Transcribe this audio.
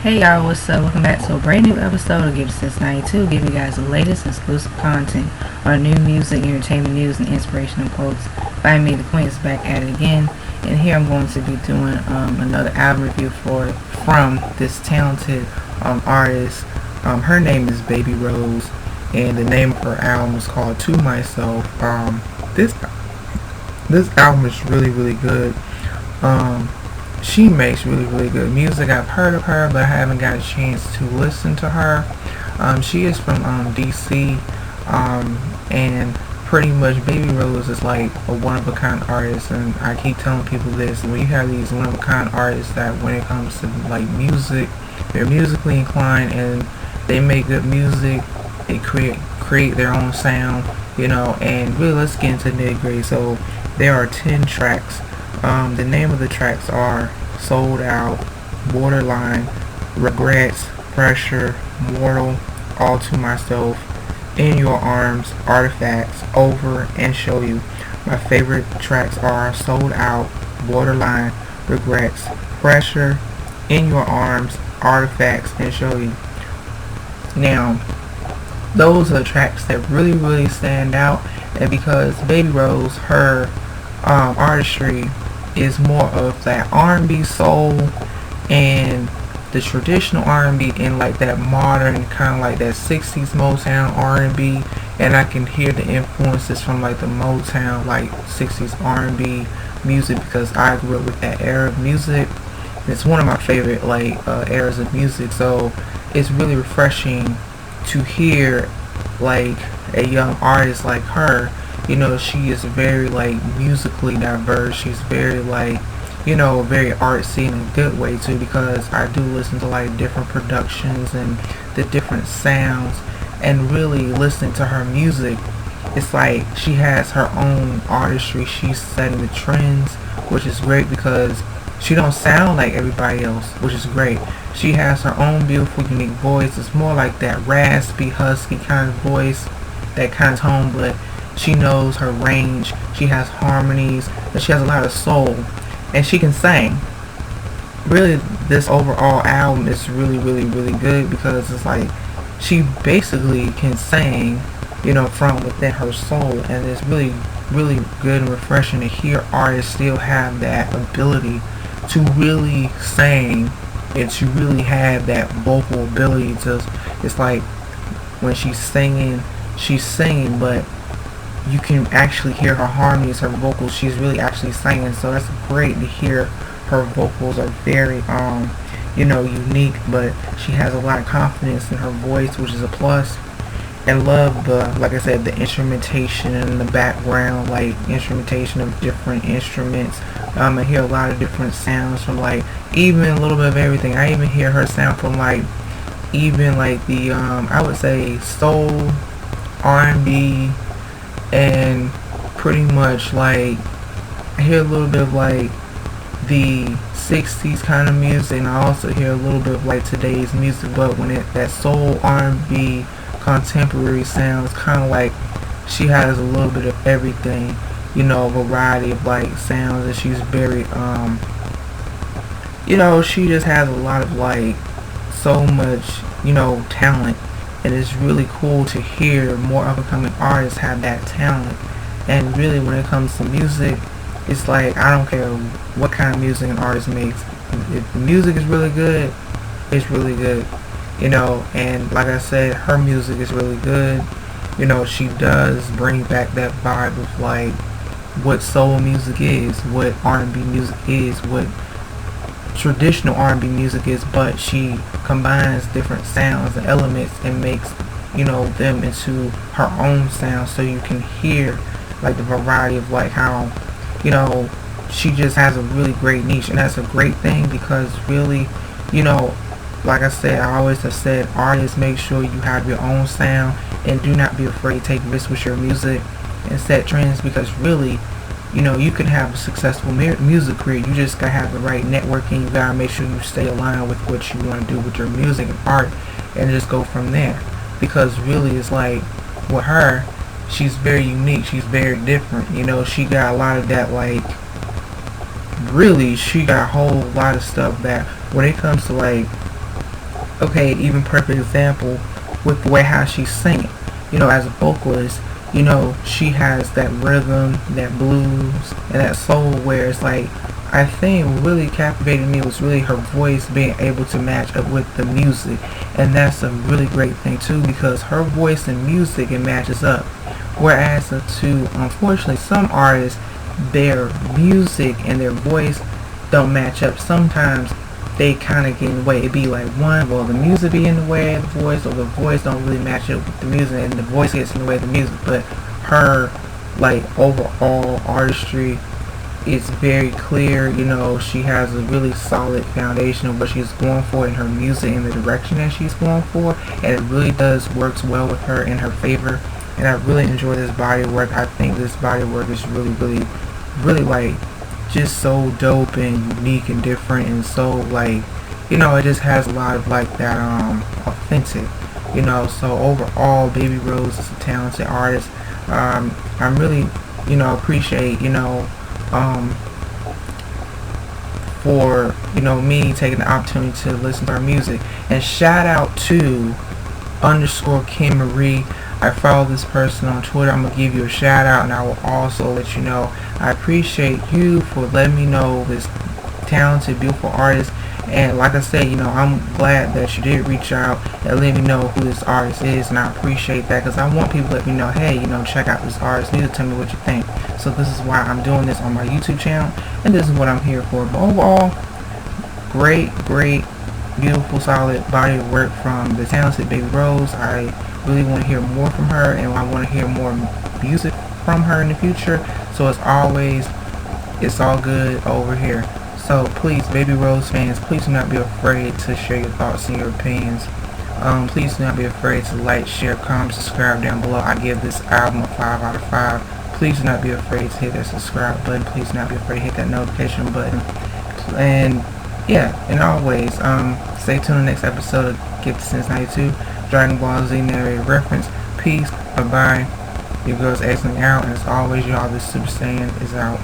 Hey y'all, what's up? Welcome back to a brand new episode of Give It Since 92, giving you guys the latest exclusive content on new music, entertainment news, and inspirational quotes. Find me, the Queen, is back at it again, and here I'm going to be doing another album review from this talented artist. Her name is Baby Rose, and the name of her album is called To Myself. This this album is really good. She makes really good music. I've heard of her, but I haven't got a chance to listen to her. She is from DC, and pretty much Baby Rose is like a one-of-a-kind artist, and I keep telling people this: when you have these one-of-a-kind artists that when it comes to like music, they're musically inclined and they make good music, they create their own sound, and really let's get into the nitty-gritty. So there are 10 tracks. The name of the tracks are Sold Out, Borderline, Regrets, Pressure, Mortal, All To Myself, In Your Arms, Artifacts, Over, and Show You. My favorite tracks are Sold Out, Borderline, Regrets, Pressure, In Your Arms, Artifacts, and Show You. Now, those are the tracks that really stand out, and because Baby Rose, her artistry is more of that R&B soul and the traditional R&B and like that modern kind of like that 60s Motown R&B, and I can hear the influences from like the Motown like 60s R&B music because I grew up with that era of music. It's one of my favorite like eras of music, so it's really refreshing to hear like a young artist like her. She is very like musically diverse. She's very like, very artsy in a good way too, because I do listen to like different productions and the different sounds, and really listening to her music, it's like she has her own artistry. She's setting the trends, which is great because she don't sound like everybody else, which is great. She has her own beautiful unique voice. It's more like that raspy, husky kind of voice, that kind of tone, but she knows her range. She has harmonies, and she has a lot of soul, and she can sing. Really, this overall album is really good because it's like she basically can sing, from within her soul, and it's really good and refreshing to hear artists still have that ability to really sing and to really have that vocal ability. It's like when she's singing, but you can actually hear her harmonies, her vocals. She's really actually singing, so that's great to hear. Her vocals are very unique, but she has a lot of confidence in her voice, which is a plus. And love like I said, the instrumentation in the background, like instrumentation of different instruments. I hear a lot of different sounds from like even a little bit of everything. I even hear her sound from like even like the I would say soul, R&B, and pretty much like I hear a little bit of like the 60s kind of music, and I also hear a little bit of like today's music, but when that soul, R&B, contemporary sounds, kind of like she has a little bit of everything, a variety of like sounds, and she's very she just has a lot of like so much talent. And it's really cool to hear more up-and-coming artists have that talent. And really, when it comes to music, it's like I don't care what kind of music an artist makes. If the music is really good, it's really good. And like I said, her music is really good. She does bring back that vibe of like what soul music is, what R&B music is, what traditional R&B music is, but she combines different sounds and elements and makes them into her own sound, so you can hear like the variety of like how she just has a really great niche, and that's a great thing because really like I said, I always have said, artists, make sure you have your own sound and do not be afraid to take risks with your music and set trends, because really you can have a successful music career. You just gotta have the right networking. You gotta make sure you stay aligned with what you want to do with your music and art, and just go from there. Because really, it's like with her, she's very unique. She's very different. She got a lot of that like. Really, she got a whole lot of stuff that when it comes to like okay, even perfect example with the way how she's singing. You know, as a vocalist, you know, she has that rhythm, that blues, and that soul where it's like, I think what really captivated me was really her voice being able to match up with the music. And that's a really great thing too, because her voice and music, it matches up. Whereas to, unfortunately, some artists, their music and their voice don't match up. Sometimes they kind of get in the way. It'd be like one, well, the music be in the way of the voice, or the voice don't really match up with the music, and the voice gets in the way of the music. But her, like, overall artistry is very clear. You know, she has a really solid foundation of what she's going for in her music and the direction that she's going for, and it really does works well with her in her favor. And I really enjoy this body of work. I think this body of work is really like just so dope and unique and different, and so, like, you know, it just has a lot of like that authentic, you know. So overall, Baby Rose is a talented artist. I'm really, you know, appreciate, you know, for, you know, me taking the opportunity to listen to her music. And shout out to underscore Kim Marie. I follow this person on Twitter. I'm going to give you a shout out, and I will also let you know I appreciate you for letting me know this talented, beautiful artist. And like I said, you know, I'm glad that you did reach out and let me know who this artist is, and I appreciate that, because I want people to let me know, hey, you know, check out this artist, need to tell me what you think. So this is why I'm doing this on my YouTube channel, and this is what I'm here for. But overall, great, beautiful, solid body of work from the talented Baby Rose. I really want to hear more from her, and I want to hear more music from her in the future. So as always, it's all good over here. So please, Baby Rose fans, please do not be afraid to share your thoughts and your opinions. Please do not be afraid to like, share, comment, subscribe down below. I give this album a 5 out of 5. Please do not be afraid to hit that subscribe button. Please do not be afraid to hit that notification button. And yeah, and always, stay tuned to the next episode of Gifted Since 92, Dragon Ball Z narrated reference. Peace, bye-bye. Your girl's excellent out, and as always, y'all, this Super Saiyan is out.